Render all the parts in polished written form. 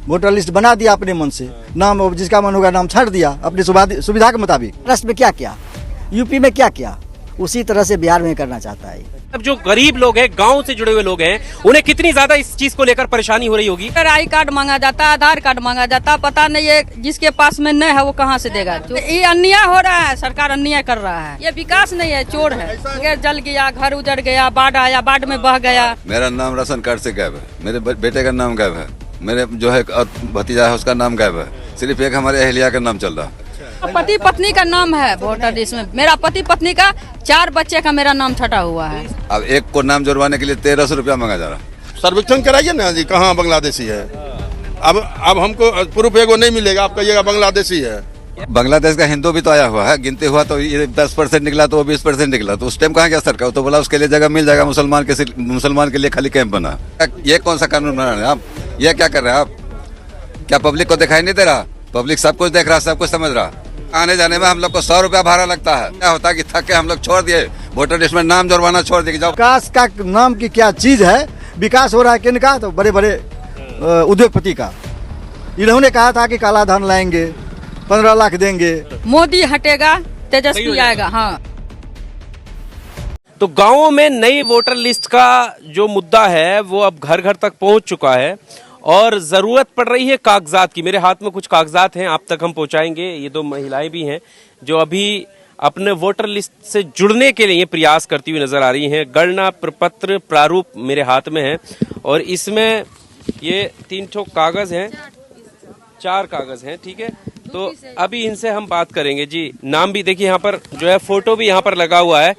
Voter list बना दिया अपने मन से, नाम जिसका मन होगा नाम छाट दिया अपनी सुविधा के मुताबिक। महाराष्ट्र में क्या किया, यूपी में क्या किया, उसी तरह से बिहार में करना चाहता है। अब जो गरीब लोग हैं, गांव से जुड़े हुए लोग हैं, उन्हें कितनी ज्यादा इस चीज को लेकर परेशानी हो रही होगी। आई कार्ड मांगा जाता, आधार कार्ड मांगा जाता, पता नहीं है जिसके पास में नहीं है वो कहाँ से देगा। ये अन्याय हो रहा है, सरकार अन्याय कर रहा है, ये विकास नहीं है, चोर है। जल गया, घर उजड़ गया, बाढ़ आया, बाढ़ में बह गया। मेरा नाम राशन कार्ड से गायब है, मेरे बेटे का नाम गायब है, मेरे जो है भतीजा है उसका नाम गायब है, सिर्फ एक हमारे अहलिया का नाम चल रहा है। पति पत्नी का नाम है वोटर लिस्ट में, मेरा पति पत्नी का 4 बच्चे का मेरा नाम छटा हुआ है। अब एक को नाम जुड़वाने के लिए 1300 रुपया मांगा जा रहा। सर्वेक्षण कराइए ना जी, कहाँ बांग्लादेशी है। अब हमको प्रूफ एगो नहीं मिलेगा, आप कहिएगा बांग्लादेशी है। बांग्लादेश का हिंदू भी तो आया हुआ है, गिनते हुआ तो ये 10% निकला तो वो 20% निकला, तो उस टाइम कहाँ गया सरकार, तो बोला उसके लिए जगह मिल जाएगा, मुसलमान के लिए खाली कैंप बना। ये कौन सा कानून बना रहे हैं आप, ये क्या कर रहे हैं आप? क्या पब्लिक को दिखाई नहीं दे रहा? पब्लिक सब कुछ देख रहा, सब कुछ समझ रहा। आने जाने में हम लोग को 100 रुपया भाड़ा लगता है। क्या होता है कि थक के हम लोग छोड़ दिए, वोटर लिस्ट में नाम जुड़वाना छोड़ दिए। जाओ, विकास का नाम की क्या चीज है? विकास हो रहा है किनका? तो बड़े बड़े उद्योगपति का। इन्होंने कहा था कि काला धन लाएंगे, 15 लाख देंगे। मोदी हटेगा, तेजस्वी आएगा। हाँ, तो गांवों में नई वोटर लिस्ट का जो मुद्दा है वो अब घर घर तक पहुंच चुका है और जरूरत पड़ रही है कागजात की। मेरे हाथ में कुछ कागजात हैं, आप तक हम पहुंचाएंगे। ये 2 महिलाएं भी हैं जो अभी अपने वोटर लिस्ट से जुड़ने के लिए प्रयास करती हुई नजर आ रही हैं। गणना प्रपत्र प्रारूप मेरे हाथ में है और इसमें ये 3 ठो कागज हैं, 4 कागज हैं, ठीक है। तो अभी इनसे हम बात करेंगे जी। नाम भी देखिए यहाँ पर जो है, फोटो भी यहाँ पर लगा हुआ है।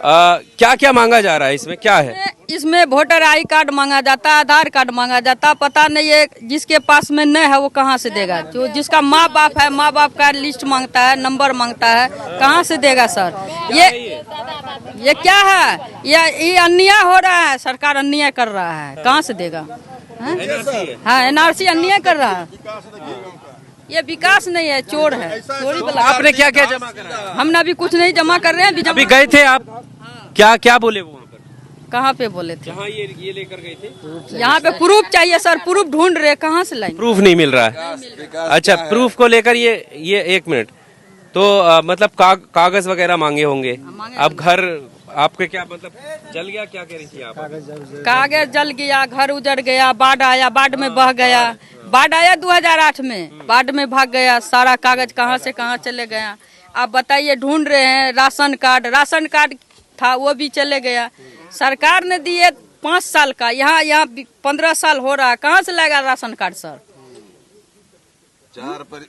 क्या क्या मांगा जा रहा है इसमें, क्या है? इसमें वोटर आई कार्ड मांगा जाता, आधार कार्ड मांगा जाता, पता नहीं है जिसके पास में नहीं है वो कहाँ से देगा। जो जिसका माँ बाप है, माँ बाप का लिस्ट मांगता है, नंबर मांगता है, कहाँ से देगा सर? ये क्या है? ये अन्याय हो रहा है, सरकार अन्याय कर रहा है, कहाँ से देगा? हाँ, एनआरसी अन्याय कर रहा है, ये विकास नहीं है, चोर है। चोरी वाला। आपने क्या क्या जमा करा? हमने अभी कुछ नहीं जमा कर रहे हैं। अभी गए थे आप? क्या क्या बोले वो वहाँ पर? कहाँ पे बोले थे? जहाँ ये लेकर गए थे, यहाँ पे प्रूफ चाहिए सर, प्रूफ ढूंढ रहे, कहाँ से लाएंगे? प्रूफ नहीं मिल रहा है। अच्छा, प्रूफ को लेकर ये 1 मिनट तो मतलब कागज वगैरह मांगे होंगे। अब घर आपके क्या मतलब जल गया, क्या कह रही थी आप? कागज जल गया, घर उजड़ गया, बाढ़ आया, बाढ़ में बह गया। बाढ़ आया 2008 में, बाढ़ में भाग गया, सारा कागज कहाँ से कहाँ चले गया। आप बताइए, ढूंढ रहे हैं। राशन कार्ड था वो भी चले गया। सरकार ने दिए 5 साल का, यहाँ 15 साल हो रहा है, कहाँ से लाएगा राशन कार्ड सर?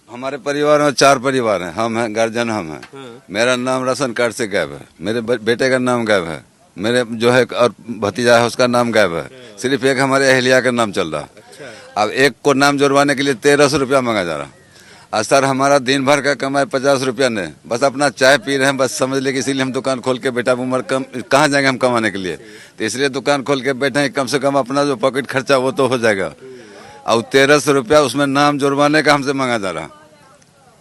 हमारे परिवार में 4 परिवार हैं, हम हैं गार्जियन, हम हैं। मेरा नाम राशन कार्ड से गायब है, मेरे बेटे का नाम गायब है, मेरे जो है और भतीजा है उसका नाम गायब है, सिर्फ एक हमारे अहलिया का नाम चल रहा। अब एक को नाम जुड़वाने के लिए 1300 रुपया मांगा जा रहा। और सर हमारा दिन भर का कमाई 50 रुपया ने, बस अपना चाय पी रहे हैं, बस समझ ले कि इसीलिए हम दुकान खोल के बेटा उम्र कम कहाँ जाएंगे हम कमाने के लिए, तो इसलिए दुकान खोल के बैठे हैं, कम से कम अपना जो पॉकेट खर्चा वो तो हो जाएगा। और 1300 रुपया उसमें नाम जुड़वाने का हमसे मांगा जा रहा।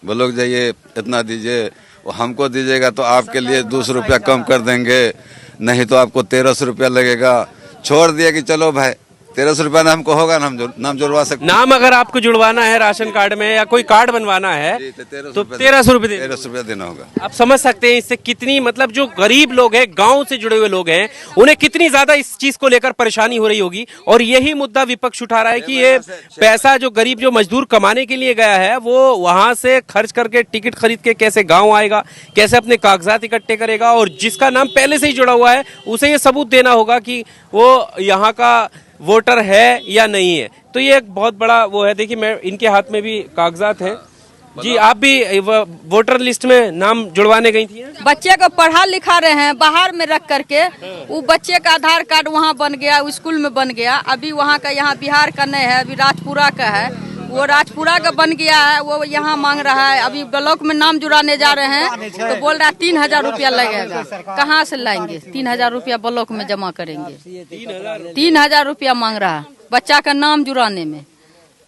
वो लोग जाइए इतना दीजिए, वो हमको दीजिएगा तो आपके लिए 200 रुपया कम कर देंगे, नहीं तो आपको 1300 रुपया लगेगा। छोड़ दिया कि चलो भाई 1300 रुपया ना हमको होगा ना, हम नाम जुड़वा सकते। नाम अगर आपको जुड़वाना है राशन कार्ड में या कोई कार्ड बनवाना है तो 1300 रुपया देना होगा। आप समझ सकते हैं इससे कितनी मतलब जो गरीब लोग हैं, गांव से जुड़े हुए लोग हैं, उन्हें कितनी ज्यादा इस चीज को लेकर परेशानी हो रही होगी। और यही मुद्दा विपक्ष उठा रहा है कि ये पैसा जो गरीब जो मजदूर कमाने के लिए गया है वो वहां से खर्च करके टिकट खरीद के कैसे गाँव आएगा, कैसे अपने कागजात इकट्ठे करेगा, और जिसका नाम पहले से ही जुड़ा हुआ है उसे ये सबूत देना होगा कि वो यहाँ का वोटर है या नहीं है। तो ये एक बहुत बड़ा वो है। देखिए, मैं इनके हाथ में भी कागजात हैं जी। आप भी वोटर लिस्ट में नाम जुड़वाने गई थी? बच्चे को पढ़ा लिखा रहे हैं बाहर में रख करके, वो बच्चे का आधार कार्ड वहाँ बन गया, स्कूल में बन गया। अभी वहाँ का, यहाँ बिहार का नहीं है, अभी राजपुरा का है, वो राजपुरा का बन गया है, वो यहाँ मांग रहा है। अभी ब्लॉक में नाम जुड़ाने जा रहे हैं तो बोल रहा है 3000 रुपया लगेगा। कहाँ से लाएंगे? 3000 रुपया ब्लॉक में जमा करेंगे? 3000 रुपया मांग रहा है बच्चा का नाम जुड़ाने में।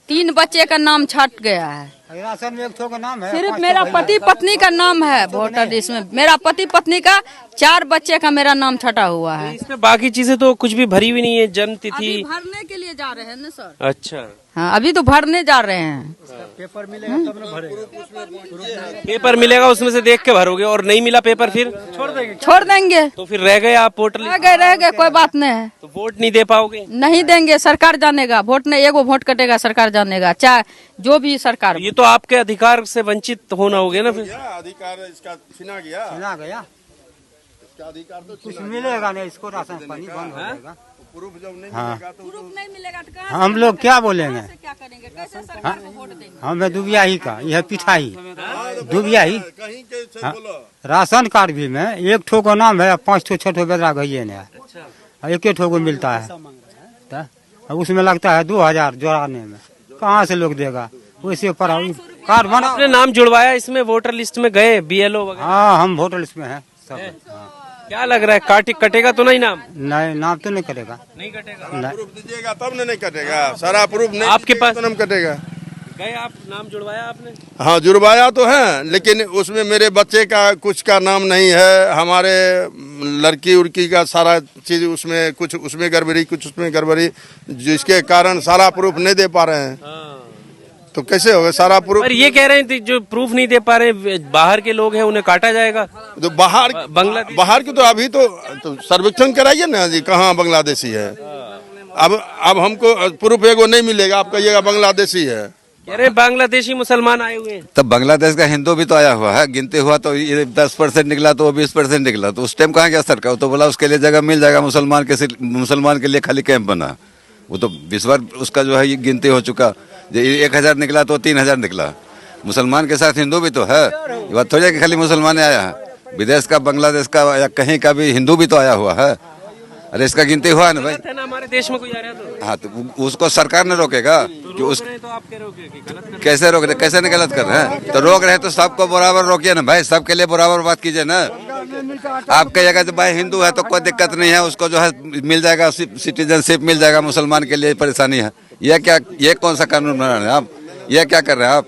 3 बच्चे का नाम छट गया है। राशन में एक ठो का नाम है, सिर्फ मेरा पति पत्नी का नाम है वोटर लिस्ट में। मेरा पति पत्नी का 4 बच्चे का मेरा नाम छटा हुआ है। इसमें बाकी चीजें तो कुछ भी भरी हुई नहीं है, जन्म तिथि भरने के लिए जा रहे हैं ना सर। अच्छा, हाँ अभी तो भरने जा रहे हैं। पेपर मिलेगा तब ना भरेगा। पेपर मिलेगा उसमें से देख के भरोगे, और नहीं मिला पेपर फिर छोड़ देंगे। तो फिर रह गए आप वोटर लिस्ट, रह गए कोई बात नहीं है। तो वोट नहीं दे पाओगे। नहीं देंगे, सरकार जानेगा। वोट नहीं, एगो वोट कटेगा, सरकार जानेगा, चाहे जो भी सरकार। ये तो आपके अधिकार से वंचित होना होगा ना फिर। अधिकार इसका छीना गया, ना गया इसका अधिकार तो कुछ मिलेगा नहीं, इसको राशन पानी बंद हो जाएगा। प्रूफ जब नहीं हाँ। मिलेगा तो प्रूफ नहीं मिलेगा तो कहाँ हम लोग क्या बोलेंगे? से क्या करेंगे? कैसे सरकार को वोट देंगे? हमें दुबिया ही का, यह पिठाई दुबिया ही। कहीं के से हाँ। बोलो। राशन कार्ड भी में एक ठो का नाम है, 5 ठो 6 ठो बेदरा गई ने, एक ठो को मिलता है, तो उसमें लगता है 2000 जोड़ाने में, कहाँ से लोग देगा? वैसे पर कार्ड बना। आपने नाम जुड़वाया इसमें, वोटर लिस्ट में गए, बीएलओ वगैरह? हाँ हम वोटर लिस्ट में है सब। हाँ। क्या लग रहा है कटेगा तो नहीं नाम? नहीं नाम तो नहीं करेगा। नहीं कटेगा। नहीं। प्रूफ दीजिएगा तब ना नहीं कटेगा, सारा प्रूफ नहीं आपके दीजिएगा पास- तो नाम कटेगा। गए आप, नाम जुड़वाया आपने? हाँ जुड़वाया तो है, लेकिन उसमें मेरे बच्चे का कुछ का नाम नहीं है, हमारे लड़की उड़की का सारा चीज उसमें, कुछ उसमें गड़बड़ी कुछ उसमें गड़बड़ी, जिसके कारण सारा प्रूफ नहीं दे पा रहे हैं। तो कैसे होगा सारा प्रूफ? पर ये कह रहे हैं जो प्रूफ नहीं दे पा रहे, बाहर के लोग हैं, उन्हें काटा जाएगा। तो बाहर बांग्लादेश- बाहर की तो अभी तो सर्वेक्षण कराइए ना जी, कहाँ बांग्लादेशी है। अब हमको प्रूफ एगो नहीं मिलेगा, आप कहिएगा बांग्लादेशी है। कह रहे हैं बांग्लादेशी मुसलमान आए हुए हैं। तब बांग्लादेश का हिंदू भी तो आया हुआ है, गिनते हुआ तो ये 10% निकला तो वो 20% निकला, तो उस टाइम कहाँ गया सरकार? तो बोला उसके लिए जगह मिल जाएगा, मुसलमान के लिए खाली कैंप बना। वो तो 20 बार उसका जो है ये गिनती हो चुका, जो 1000 निकला तो 3000 निकला। मुसलमान के साथ हिंदू भी तो है, ये बात थोड़ी है कि खाली मुसलमान आया है, विदेश का, बांग्लादेश का या कहीं का भी हिंदू भी तो आया हुआ है। अरे इसका गिनती हुआ है ना भाई। है ना, हमारे देश में कोई आ रहा तो हाँ तो उसको सरकार ने रोकेगा कि उस तो आप कह रहे हो कि गलत कर। कैसे रोक रहे, कैसे नहीं गलत कर रहे हैं? तो रोक रहे हैं तो सबको बराबर रोकिए ना भाई, सबके लिए बराबर बात कीजिए ना। आप कहिएगा जो भाई हिंदू है तो कोई दिक्कत नहीं है, उसको जो है मिल जाएगा, सिटीजनशिप मिल जाएगा, मुसलमान के लिए परेशानी है। ये कौन सा कानून बना रहे हैं आप? ये क्या कर रहे हैं आप?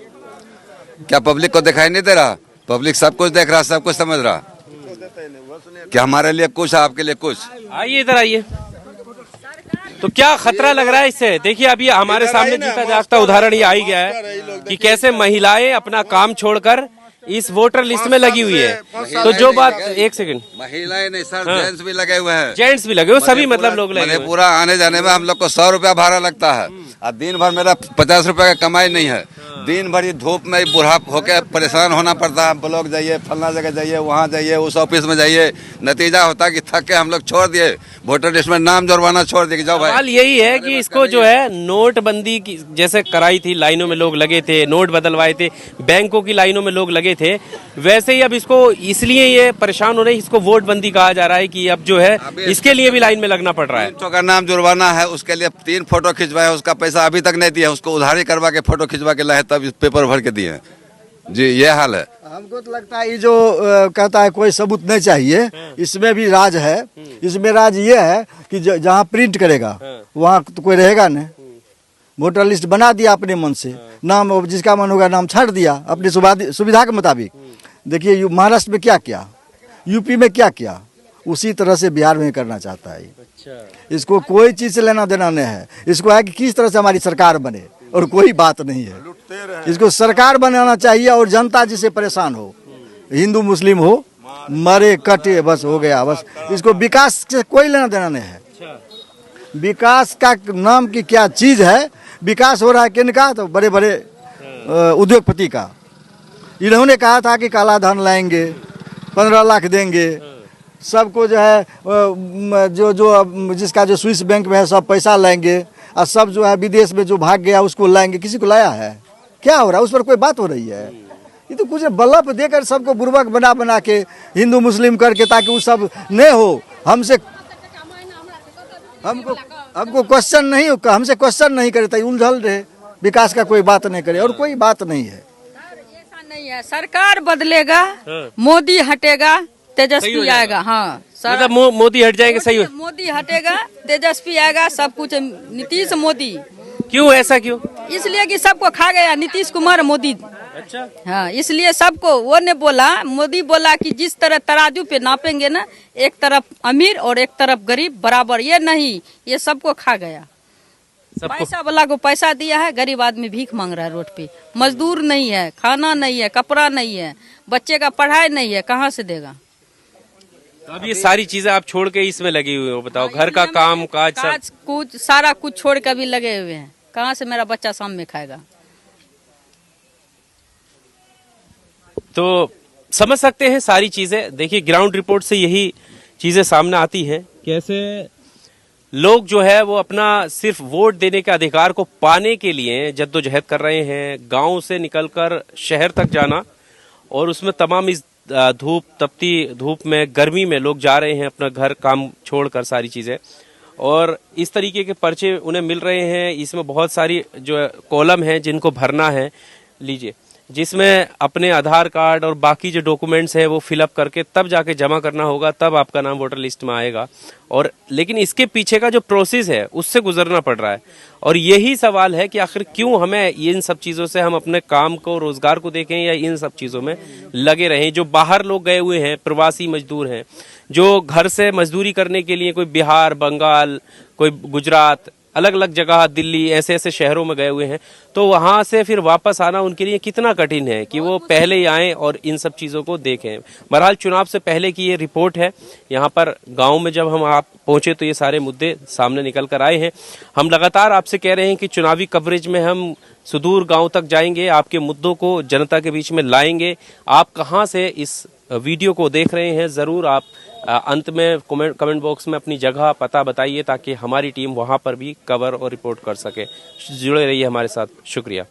क्या पब्लिक को दिखाई नहीं दे रहा? पब्लिक सब कुछ देख रहा, सब कुछ समझ रहा। क्या हमारे लिए कुछ है, आपके लिए कुछ? आइए इधर आइए। तो क्या खतरा लग रहा है इससे? देखिए अभी हमारे सामने जीता जागता उदाहरण ये आ ही गया है कि कैसे महिलाएं अपना काम छोड़कर इस वोटर लिस्ट में लगी हुई है। तो जो बात, एक सेकंड, महिलाएं नहीं सर, जेंट्स भी लगे हुए हैं, जेंट्स भी लगे हुए, सभी मतलब लोग लगे हुए। पूरा आने जाने में हम लोग को 100 रुपया भाड़ा लगता है, और दिन भर मेरा 50 रुपया का कमाई नहीं है। दिन भर ये धूप में बूढ़ा होकर परेशान होना पड़ता है, ब्लॉक जाइए, फलना जगह जाइए, वहाँ जाइए, उस ऑफिस में जाइए। नतीजा होता है कि थक के हम लोग छोड़ दिए, वोटर लिस्ट में नाम जुड़वाना छोड़ दिए कि जाओ भाई। सवाल यही है कि इसको जो है नोटबंदी की जैसे कराई थी, लाइनों में लोग लगे थे, नोट बदलवाए थे, बैंकों की लाइनों में लोग लगे थे, वैसे ही अब इसको इसलिए ये परेशान हो रहे हैं, इसको वोट बंदी कहा जा रहा है कि अब जो है इसके लिए भी लाइन में लगना पड़ रहा है। 300 का नाम जुड़वाना है, उसके लिए 3 फोटो खिंचवाए, उसका पैसा अभी तक नहीं दिया, उसको उधारी करवा के फोटो खिंचवा के लाए तब पेपर भर के दिए जी। ये हाल है। हमको तो लगता है ये जो कहता है कोई सबूत नहीं चाहिए, इसमें भी राज है। इसमें राज ये है कि जहाँ प्रिंट करेगा वहाँ तो कोई रहेगा नहीं। वोटर लिस्ट बना दिया अपने मन से, नाम जिसका मन होगा नाम छाट दिया अपनी सुविधा के मुताबिक। देखिए महाराष्ट्र में क्या किया, यूपी में क्या किया, उसी तरह से बिहार में करना चाहता है। इसको कोई चीज से लेना देना नहीं है, इसको है कि किस तरह से हमारी सरकार बने, और कोई बात नहीं है। इसको सरकार बनाना चाहिए और जनता जिससे परेशान हो, हिंदू मुस्लिम हो, मरे कटे, बस हो गया। बस इसको विकास से कोई लेना देना नहीं है। विकास का नाम की क्या चीज है? विकास हो रहा है किनका? तो बड़े बड़े उद्योगपति का। इन्होंने कहा था कि काला धन लाएंगे, 15 लाख देंगे सबको, जो है जो जिसका जो स्विस बैंक में है सब पैसा लाएंगे, और सब जो है विदेश में जो भाग गया उसको लाएंगे। किसी को लाया है? क्या हो रहा है? उस पर कोई बात हो रही है? ये तो कुछ बल्लभ देकर सबको बुर्बक बना के हिंदू मुस्लिम करके, ताकि वो सब नहीं हो। हमको क्वेश्चन नहीं, हमसे क्वेश्चन नहीं करे, तो उलझल रहे, विकास का कोई बात नहीं करे, और कोई बात नहीं है। ऐसा नहीं है, सरकार बदलेगा, मोदी हटेगा, तेजस्वी आएगा। हाँ मतलब मोदी हट जाएंगे, सही हो? मोदी हटेगा, तेजस्वी आएगा, सब कुछ नीतीश मोदी। क्यों ऐसा क्यों? इसलिए कि सबको खा गया नीतीश कुमार मोदी। अच्छा, हाँ इसलिए सबको, वो ने बोला, मोदी बोला कि जिस तरह तराजू पे नापेंगे ना, एक तरफ अमीर और एक तरफ गरीब बराबर, ये नहीं, ये सबको खा गया। सबको पैसा वाला को पैसा दिया है, गरीब आदमी भीख मांग रहा है रोड पे। मजदूर नहीं है, खाना नहीं है, कपड़ा नहीं है, बच्चे का पढ़ाई नहीं है, कहाँ से देगा? तो अब ये सारी चीजें आप छोड़ के इसमें लगी हुई हो, बताओ घर का काम काज सब कुछ सारा कुछ छोड़ के भी लगे हुए हैं। कहाँ से मेरा बच्चा शाम में खाएगा? तो समझ सकते हैं सारी चीजें। देखिए ग्राउंड रिपोर्ट से यही चीजें सामने आती हैं, कैसे लोग जो है वो अपना सिर्फ वोट देने के अधिकार को पाने के लिए जद्दोजहद कर रहे हैं। गांव से निकलकर शहर तक जाना और उसमें तमाम इस धूप तपती धूप में गर्मी में लोग जा रहे हैं अपना घर काम छोड़कर सारी चीजें, और इस तरीके के पर्चे उन्हें मिल रहे हैं। इसमें बहुत सारी जो कॉलम हैं जिनको भरना है, लीजिए, जिसमें अपने आधार कार्ड और बाकी जो डॉक्यूमेंट्स हैं वो फिलअप करके तब जाके जमा करना होगा, तब आपका नाम वोटर लिस्ट में आएगा। और लेकिन इसके पीछे का जो प्रोसेस है उससे गुजरना पड़ रहा है, और यही सवाल है कि आखिर क्यों हमें इन सब चीज़ों से हम अपने काम को रोजगार को देखें या इन सब चीज़ों में लगे रहें। जो बाहर लोग गए हुए हैं, प्रवासी मजदूर हैं, जो घर से मजदूरी करने के लिए कोई बिहार, बंगाल, कोई गुजरात, अलग अलग जगह, दिल्ली, ऐसे ऐसे शहरों में गए हुए हैं, तो वहां से फिर वापस आना उनके लिए कितना कठिन है कि वो पहले ही आएं और इन सब चीजों को देखें। बहरहाल चुनाव से पहले की ये रिपोर्ट है। यहाँ पर गांव में जब हम आप पहुंचे तो ये सारे मुद्दे सामने निकल कर आए हैं। हम लगातार आपसे कह रहे हैं कि चुनावी कवरेज में हम सुदूर गांव तक जाएंगे, आपके मुद्दों को जनता के बीच में लाएंगे। आप कहाँ से इस वीडियो को देख रहे हैं, जरूर आप अंत में कमेंट बॉक्स में अपनी जगह पता बताइए, ताकि हमारी टीम वहां पर भी कवर और रिपोर्ट कर सके। जुड़े रहिए हमारे साथ। शुक्रिया।